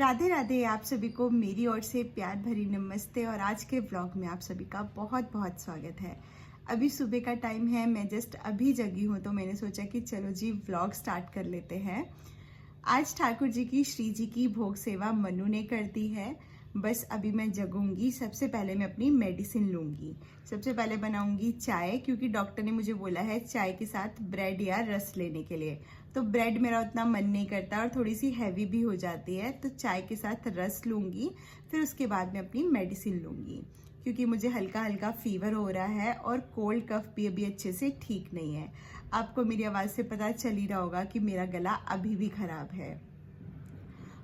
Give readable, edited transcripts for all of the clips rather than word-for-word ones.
राधे राधे। आप सभी को मेरी ओर से प्यार भरी नमस्ते और आज के व्लॉग में आप सभी का बहुत बहुत स्वागत है। अभी सुबह का टाइम है, मैं जस्ट अभी जगी हूँ तो मैंने सोचा कि चलो जी व्लॉग स्टार्ट कर लेते हैं। आज ठाकुर जी की श्री जी की भोग सेवा मनु ने कर दी है। बस अभी मैं जगूंगी, सबसे पहले मैं अपनी मेडिसिन लूंगी। सबसे पहले बनाऊंगी चाय, क्योंकि डॉक्टर ने मुझे बोला है चाय के साथ ब्रेड या रस लेने के लिए। तो ब्रेड मेरा उतना मन नहीं करता और थोड़ी सी हैवी भी हो जाती है, तो चाय के साथ रस लूंगी। फिर उसके बाद मैं अपनी मेडिसिन लूंगी, क्योंकि मुझे हल्का हल्का फीवर हो रहा है और कोल्ड कफ भी अभी अच्छे से ठीक नहीं है। आपको मेरी आवाज़ से पता चल ही रहा होगा कि मेरा गला अभी भी खराब है।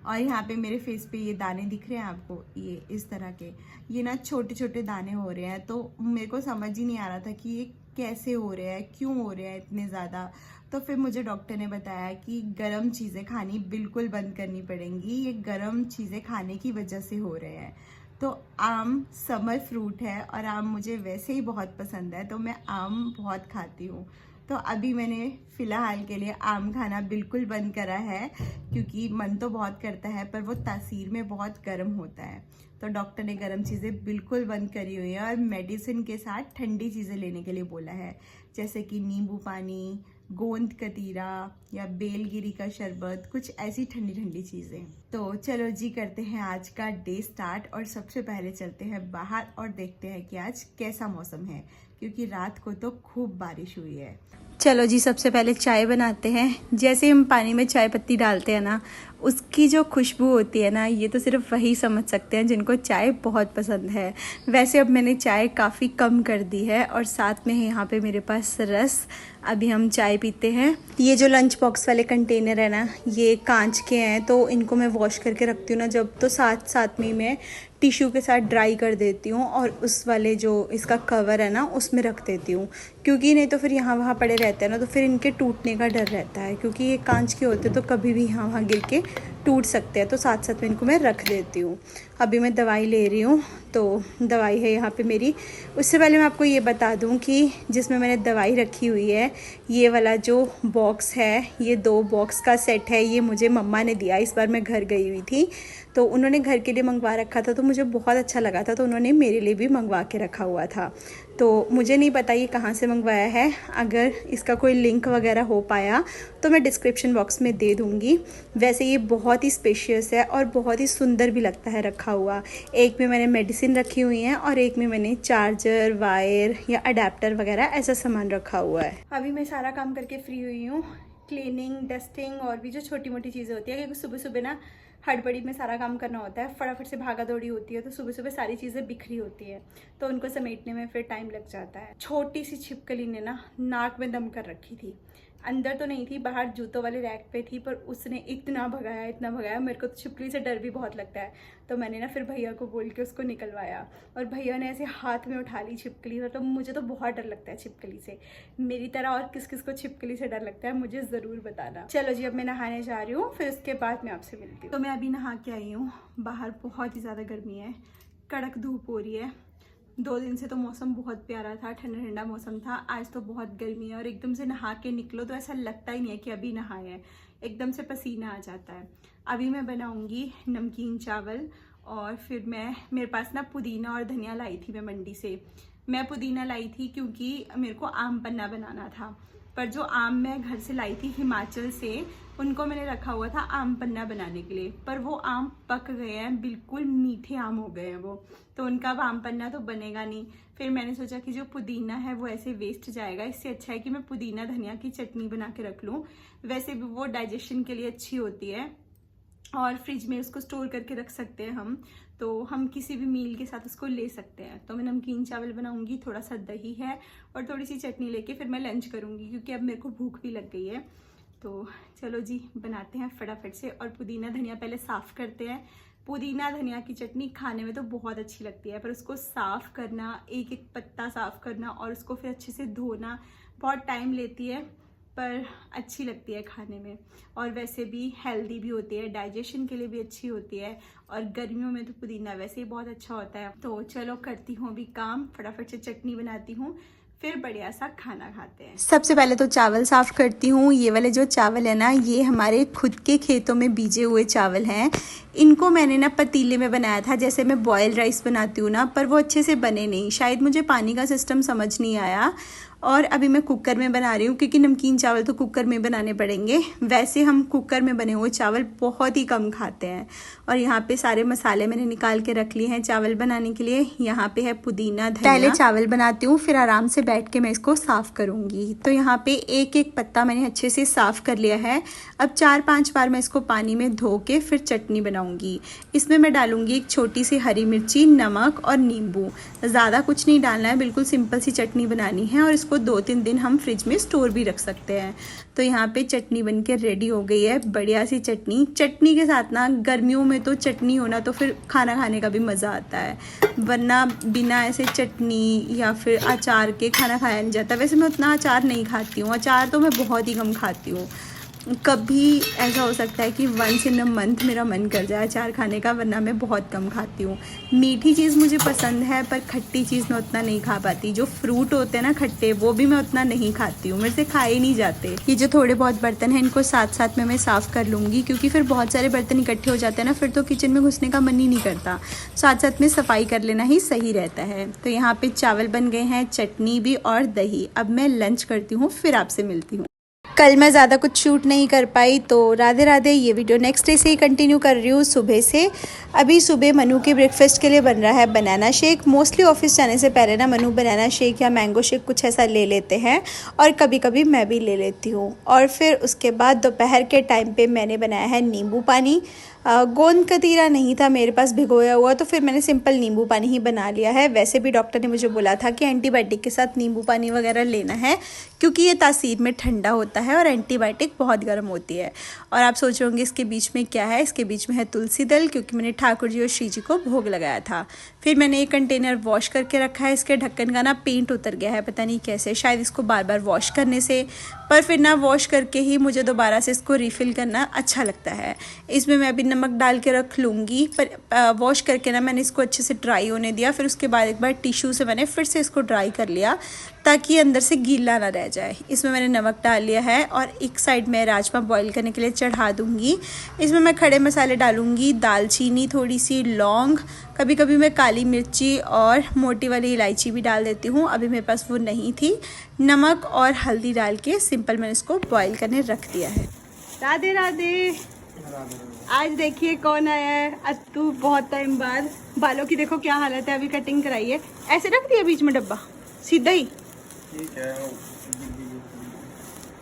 और यहाँ पे मेरे फेस पे ये दाने दिख रहे हैं आपको, ये इस तरह के, ये ना छोटे छोटे दाने हो रहे हैं। तो मेरे को समझ ही नहीं आ रहा था कि ये कैसे हो रहे हैं, क्यों हो रहे हैं इतने ज़्यादा। तो फिर मुझे डॉक्टर ने बताया कि गर्म चीज़ें खानी बिल्कुल बंद करनी पड़ेंगी, ये गर्म चीज़ें खाने की वजह से हो रहे हैं। तो आम समर फ्रूट है और आम मुझे वैसे ही बहुत पसंद है, तो मैं आम बहुत खाती हूँ। तो अभी मैंने फ़िलहाल के लिए आम खाना बिल्कुल बंद करा है, क्योंकि मन तो बहुत करता है पर वो तासीर में बहुत गर्म होता है। तो डॉक्टर ने गर्म चीज़ें बिल्कुल बंद करी हुई है और मेडिसिन के साथ ठंडी चीज़ें लेने के लिए बोला है, जैसे कि नींबू पानी, गोंद कतीरा या बेलगिरी का शरबत, कुछ ऐसी ठंडी ठंडी चीज़ें। तो चलो जी करते हैं आज का डे स्टार्ट और सबसे पहले चलते हैं बाहर और देखते हैं कि आज कैसा मौसम है, क्योंकि रात को तो खूब बारिश हुई है। चलो जी सबसे पहले चाय बनाते हैं। जैसे हम पानी में चाय पत्ती डालते हैं ना, उसकी जो खुशबू होती है ना, ये तो सिर्फ वही समझ सकते हैं जिनको चाय बहुत पसंद है। वैसे अब मैंने चाय काफ़ी कम कर दी है और साथ में है यहाँ पे मेरे पास रस। अभी हम चाय पीते हैं। ये जो लंच बॉक्स वाले कंटेनर है ना, ये कांच के हैं, तो इनको मैं वॉश करके रखती हूँ ना जब, तो साथ साथ में मैं टिश्यू के साथ ड्राई कर देती हूँ और उस वाले जो इसका कवर है ना उसमें रख देती हूँ, क्योंकि नहीं तो फिर यहाँ वहाँ पड़े रहते हैं ना, तो फिर इनके टूटने का डर रहता है, क्योंकि ये कांच के होते तो कभी भी यहाँ वहाँ गिर के टूट सकते हैं। तो साथ साथ में इनको मैं रख देती हूँ। अभी मैं दवाई ले रही हूँ, तो दवाई है यहाँ पे मेरी। उससे पहले मैं आपको ये बता दूँ कि जिसमें मैंने दवाई रखी हुई है, ये वाला जो बॉक्स है, ये 2 बॉक्स का सेट है। ये मुझे मम्मा ने दिया, इस बार मैं घर गई हुई थी तो उन्होंने घर के लिए मंगवा रखा था, तो मुझे बहुत अच्छा लगा था, तो उन्होंने मेरे लिए भी मंगवा के रखा हुआ था। तो मुझे नहीं पता ये कहाँ से मंगवाया है, अगर इसका कोई लिंक वगैरह हो पाया तो मैं डिस्क्रिप्शन बॉक्स में दे दूँगी। वैसे ये बहुत ही स्पेशियस है और बहुत ही सुंदर भी लगता है रखा हुआ। एक में मैंने मेडिसिन रखी हुई है और एक में मैंने चार्जर, वायर या अडेप्टर वगैरह ऐसा सामान रखा हुआ है। अभी मैं सारा काम करके फ्री हुई हूँ, क्लीनिंग, डस्टिंग और भी जो छोटी मोटी चीज़ें होती है, क्योंकि सुबह सुबह ना हड़बड़ी में सारा काम करना होता है, फटाफट से भागा दौड़ी होती है, तो सुबह सुबह सारी चीज़ें बिखरी होती है, तो उनको समेटने में फिर टाइम लग जाता है। छोटी सी छिपकली ने ना नाक में दम कर रखी थी, अंदर तो नहीं थी, बाहर जूतों वाले रैक पे थी, पर उसने इतना भगाया, मेरे को तो छिपकली से डर भी बहुत लगता है। तो मैंने ना फिर भैया को बोल के उसको निकलवाया और भैया ने ऐसे हाथ में उठा ली छिपकली। तो मुझे तो बहुत डर लगता है छिपकली से। मेरी तरह और किस किस को छिपकली से डर लगता है मुझे ज़रूर बताना। चलो जी अब मैं नहाने जा रही हूँ, फिर उसके बाद मैं आपसे मिलती हूँ। तो मैं अभी नहा के आई हूँ। बाहर बहुत ही ज़्यादा गर्मी है, कड़क धूप हो रही है। 2 दिन से तो मौसम बहुत प्यारा था, ठंडा ठंडा मौसम था। आज तो बहुत गर्मी है और एकदम से नहा के निकलो तो ऐसा लगता ही नहीं है कि अभी नहाए हैं, एकदम से पसीना आ जाता है। अभी मैं बनाऊंगी नमकीन चावल और फिर मेरे पास ना पुदीना और धनिया लाई थी मैं मंडी से। मैं पुदीना लाई थी क्योंकि मेरे को आम पन्ना बनाना था, पर जो आम मैं घर से लाई थी हिमाचल से, उनको मैंने रखा हुआ था आम पन्ना बनाने के लिए, पर वो आम पक गए हैं, बिल्कुल मीठे आम हो गए हैं वो, तो उनका अब आम पन्ना तो बनेगा नहीं। फिर मैंने सोचा कि जो पुदीना है वो ऐसे वेस्ट जाएगा, इससे अच्छा है कि मैं पुदीना धनिया की चटनी बना के रख लूँ। वैसे भी वो डाइजेशन के लिए अच्छी होती है और फ्रिज में उसको स्टोर करके रख सकते हैं हम, तो हम किसी भी मील के साथ उसको ले सकते हैं। तो मैं नमकीन चावल बनाऊंगी, थोड़ा सा दही है और थोड़ी सी चटनी लेके फिर मैं लंच करूंगी, क्योंकि अब मेरे को भूख भी लग गई है। तो चलो जी बनाते हैं फटाफट से। और पुदीना धनिया पहले साफ़ करते हैं। पुदीना धनिया की चटनी खाने में तो बहुत अच्छी लगती है, पर उसको साफ़ करना, एक एक पत्ता साफ़ करना और उसको फिर अच्छे से धोना बहुत टाइम लेती है, पर अच्छी लगती है खाने में। और वैसे भी हेल्दी भी होती है, डाइजेशन के लिए भी अच्छी होती है, और गर्मियों में तो पुदीना वैसे ही बहुत अच्छा होता है। तो चलो करती हूँ अभी काम, फटाफट से चटनी बनाती हूँ, फिर बढ़िया सा खाना खाते हैं। सबसे पहले तो चावल साफ करती हूँ। ये वाले जो चावल है ना, ये हमारे खुद के खेतों में बीजे हुए चावल हैं। इनको मैंने ना पतीले में बनाया था, जैसे मैं बॉयल राइस बनाती हूँ ना, पर वो अच्छे से बने नहीं। शायद मुझे पानी का सिस्टम समझ नहीं आया, और अभी मैं कुकर में बना रही हूँ, क्योंकि नमकीन चावल तो कुकर में बनाने पड़ेंगे। वैसे हम कुकर में बने हुए चावल बहुत ही कम खाते हैं। और यहाँ पे सारे मसाले मैंने निकाल के रख लिए हैं चावल बनाने के लिए। यहाँ पे है पुदीना, धनिया। पहले चावल बनाती हूँ, फिर आराम से बैठ के मैं इसको साफ करूँगी। तो यहाँ पे एक एक पत्ता मैंने अच्छे से साफ कर लिया है। अब 4-5 बार मैं इसको पानी में धो के फिर चटनी बनाऊँगी। इसमें मैं डालूँगी एक छोटी सी हरी मिर्ची, नमक और नींबू। ज़्यादा कुछ नहीं डालना है, बिल्कुल सिंपल सी चटनी बनानी है, और इसको 2-3 दिन हम फ्रिज में स्टोर भी रख सकते हैं। तो यहाँ पे चटनी बनके रेडी हो गई है, बढ़िया सी चटनी। चटनी के साथ ना गर्मियों में तो चटनी होना तो फिर खाना खाने का भी मज़ा आता है, वरना बिना ऐसे चटनी या फिर अचार के खाना खाया नहीं जाता। वैसे मैं उतना अचार नहीं खाती हूँ, अचार तो मैं बहुत ही कम खाती हूँ। कभी ऐसा हो सकता है कि वंस इन अ मंथ मेरा मन कर जाए अचार खाने का, वरना मैं बहुत कम खाती हूँ। मीठी चीज़ मुझे पसंद है, पर खट्टी चीज़ मैं उतना नहीं खा पाती। जो फ्रूट होते हैं ना खट्टे, वो भी मैं उतना नहीं खाती हूँ, मेरे से खाए नहीं जाते। ये जो थोड़े बहुत बर्तन हैं, इनको साथ साथ में मैं साफ़ कर लूँगी, क्योंकि फिर बहुत सारे बर्तन इकट्ठे हो जाते हैं ना, फिर तो किचन में घुसने का मन ही नहीं करता। साथ साथ में सफाई कर लेना ही सही रहता है। तो यहाँ पर चावल बन गए हैं, चटनी भी और दही। अब मैं लंच करती हूँ, फिर आपसे मिलती हूँ। कल मैं ज़्यादा कुछ शूट नहीं कर पाई, तो राधे राधे। ये वीडियो नेक्स्ट डे से ही कंटिन्यू कर रही हूँ, सुबह से। अभी सुबह मनु के ब्रेकफास्ट के लिए बन रहा है बनाना शेक। मोस्टली ऑफिस जाने से पहले ना मनु बनाना शेक या मैंगो शेक कुछ ऐसा ले लेते हैं, और कभी कभी मैं भी ले लेती हूँ। और फिर उसके बाद दोपहर के टाइम पे मैंने बनाया है नींबू पानी। गोंद कतीरा नहीं था मेरे पास भिगोया हुआ, तो फिर मैंने सिंपल नींबू पानी ही बना लिया है। वैसे भी डॉक्टर ने मुझे बोला था कि एंटीबायोटिक के साथ नींबू पानी वगैरह लेना है, क्योंकि ये तासीर में ठंडा होता है और एंटीबायोटिक बहुत गर्म होती है। और आप सोच रहे होंगे इसके बीच में क्या है। इसके बीच में है तुलसी दल, क्योंकि मैंने ठाकुर जी और श्री जी को भोग लगाया था। फिर मैंने एक कंटेनर वॉश करके रखा है। इसके ढक्कन का ना पेंट उतर गया है, पता नहीं कैसे, शायद इसको बार बार वॉश करने से। पर फिर ना वॉश करके ही मुझे दोबारा से इसको रिफ़िल करना अच्छा लगता है। इसमें मैं अभी नमक डाल के रख लूँगी, पर वॉश करके ना मैंने इसको अच्छे से ड्राई होने दिया। फिर उसके बाद एक बार टिश्यू से मैंने फिर से इसको ड्राई कर लिया, ताकि अंदर से गीला ना रह जाए। इसमें मैंने नमक डाल लिया है, और एक साइड में राजमा बॉईल करने के लिए चढ़ा दूँगी। इसमें मैं खड़े मसाले डालूँगी, दालचीनी, थोड़ी सी लौंग, कभी कभी मैं काली मिर्ची और मोटी वाली इलायची भी डाल देती हूँ। अभी मेरे पास वो नहीं थी। नमक और हल्दी डाल के सिंपल मैंने इसको बॉईल करने रख दिया है। राधे राधे। आज देखिए कौन आया है, अत्तू। बहुत टाइम बाद। बालों की देखो क्या हालत है, अभी कटिंग कराई है। ऐसे रख दिया बीच में डब्बा, सीधा ही। ठीक है।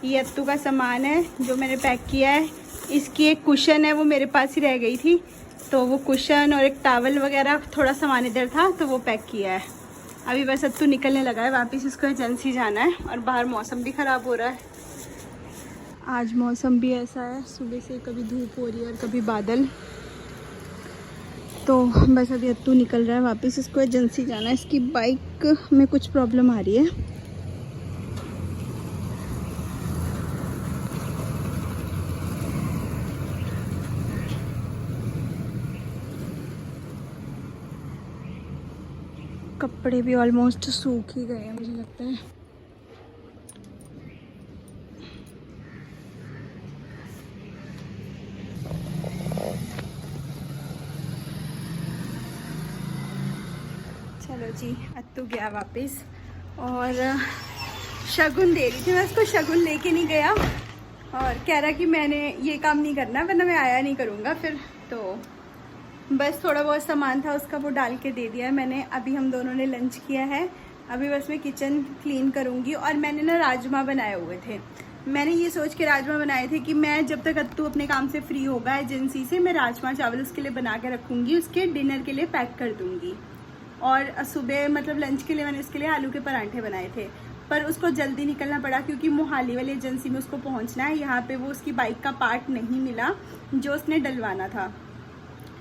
ये अत्तू का सामान है जो मैंने पैक किया है। इसकी एक कुशन है, वो मेरे पास ही रह गई थी, तो वो कुशन और एक टॉवल वगैरह थोड़ा सामान इधर था, तो वो पैक किया है। अभी बस अत्तू निकलने लगा है वापस, इसको एजेंसी जाना है। और बाहर मौसम भी ख़राब हो रहा है। आज मौसम भी ऐसा है, सुबह से कभी धूप हो रही है और कभी बादल। तो बस अभी अत्तू निकल रहा है वापस, इसको एजेंसी जाना है। इसकी बाइक में कुछ प्रॉब्लम आ रही है। कपड़े भी ऑलमोस्ट सूख ही गए हैं मुझे लगता है। चलो जी, अत्तू गया वापस, और शगुन दे रही थी मैं उसको। शगुन लेके नहीं गया, और कह रहा कि मैंने ये काम नहीं करना, वरना मैं आया नहीं करूँगा फिर। तो बस थोड़ा बहुत सामान था उसका, वो डाल के दे दिया है मैंने। अभी हम दोनों ने लंच किया है। अभी बस मैं किचन क्लीन करूँगी। और मैंने ना राजमा बनाए हुए थे। मैंने ये सोच के राजमा बनाए थे कि मैं जब तक अत्तू अपने काम से फ्री होगा एजेंसी से, मैं राजमा चावल उसके लिए बना के रखूँगी, उसके डिनर के लिए पैक कर दूँगी। और सुबह मतलब लंच के लिए मैंने उसके लिए आलू के पराठे बनाए थे, पर उसको जल्दी निकलना पड़ा, क्योंकि मोहाली वाली एजेंसी में उसको पहुँचना है। यहाँ पर वो उसकी बाइक का पार्ट नहीं मिला जो उसने डलवाना था।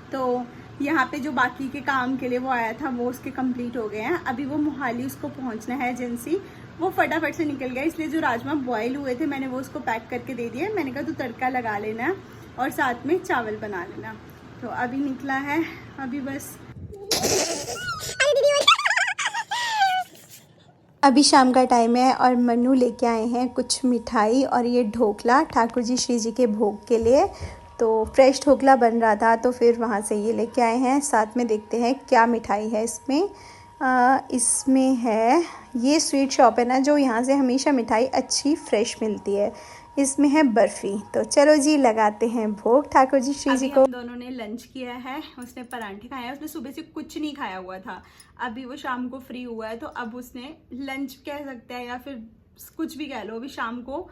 तो यहाँ पे जो बाकी के काम के लिए वो आया था, वो उसके कंप्लीट हो गए हैं। अभी वो मोहाली उसको पहुँचना है एजेंसी। वो फटाफट से निकल गया, इसलिए जो राजमा बॉयल हुए थे मैंने वो उसको पैक करके दे दिया। मैंने कहा तू तड़का लगा लेना और साथ में चावल बना लेना। तो अभी निकला है, अभी बस अभी शाम का टाइम है और मन्नू लेके आए हैं कुछ मिठाई और ये ढोकला ठाकुर जी श्री जी के भोग के लिए। तो फ्रेश ढोकला बन रहा था तो फिर वहाँ से ये लेके आए हैं। साथ में देखते हैं क्या मिठाई है इसमें। इसमें है, ये स्वीट शॉप है ना जो यहाँ से हमेशा मिठाई अच्छी फ्रेश मिलती है। इसमें है बर्फ़ी। तो चलो जी लगाते हैं भोग ठाकुर जी श्री जी को। हम दोनों ने लंच किया है, उसने पराठे खाए हैं, उसने सुबह से कुछ नहीं खाया हुआ था। अभी वो शाम को फ्री हुआ है तो अब उसने लंच कह सकते हैं या फिर कुछ भी कह लो, अभी शाम को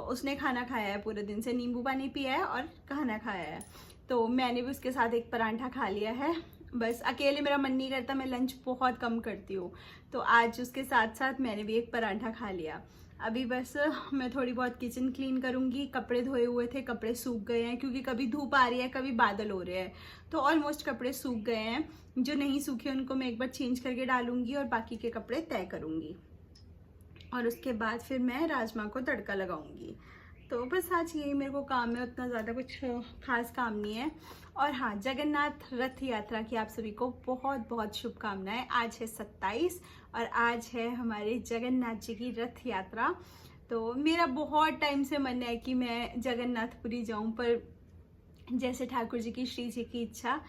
उसने खाना खाया है, पूरे दिन से नींबू पानी पिया है और खाना खाया है। तो मैंने भी उसके साथ एक पराठा खा लिया है। बस अकेले मेरा मन नहीं करता, मैं लंच बहुत कम करती हूँ, तो आज उसके साथ साथ मैंने भी एक पराठा खा लिया। अभी बस मैं थोड़ी बहुत किचन क्लीन करूँगी। कपड़े धोए हुए थे, कपड़े सूख गए हैं क्योंकि कभी धूप आ रही है कभी बादल हो रहे हैं, तो ऑलमोस्ट कपड़े सूख गए हैं। जो नहीं सूखे उनको मैं एक बार चेंज करके डालूंगी और बाकी के कपड़े तय करूँगी और उसके बाद फिर मैं राजमा को तड़का लगाऊंगी। तो बस आज यही मेरे को काम है, उतना ज़्यादा कुछ खास काम नहीं है। और हाँ, जगन्नाथ रथ यात्रा की आप सभी को बहुत बहुत शुभकामनाएं। आज है 27 और आज है हमारे जगन्नाथ जी की रथ यात्रा। तो मेरा बहुत टाइम से मन है कि मैं जगन्नाथपुरी जाऊं, पर जैसे ठाकुर जी की श्री जी की इच्छा।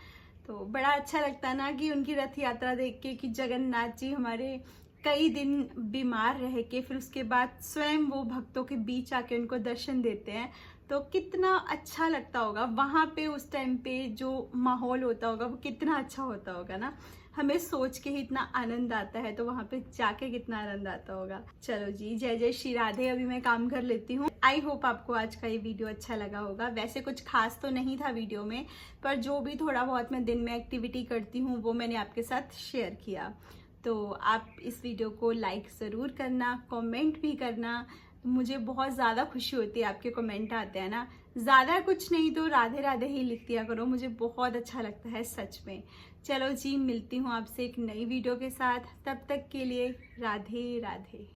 तो बड़ा अच्छा लगता है ना कि उनकी रथ यात्रा देख के कि जगन्नाथ जी हमारे कई दिन बीमार रह के फिर उसके बाद स्वयं वो भक्तों के बीच आके उनको दर्शन देते हैं। तो कितना अच्छा लगता होगा वहाँ पे, उस टाइम पे जो माहौल होता होगा वो कितना अच्छा होता होगा ना। हमें सोच के ही इतना आनंद आता है, तो वहाँ पे जाके कितना आनंद आता होगा। चलो जी, जय जय श्री राधे। अभी मैं काम कर लेती हूँ। आई होप आपको आज का ये वीडियो अच्छा लगा होगा। वैसे कुछ खास तो नहीं था वीडियो में, पर जो भी थोड़ा बहुत मैं दिन में एक्टिविटी करती हूँ वो मैंने आपके साथ शेयर किया। तो आप इस वीडियो को लाइक ज़रूर करना, कमेंट भी करना। मुझे बहुत ज़्यादा खुशी होती है, आपके कमेंट आते हैं ना। ज़्यादा कुछ नहीं तो राधे राधे ही लिख दिया करो, मुझे बहुत अच्छा लगता है सच में। चलो जी, मिलती हूँ आपसे एक नई वीडियो के साथ। तब तक के लिए राधे राधे।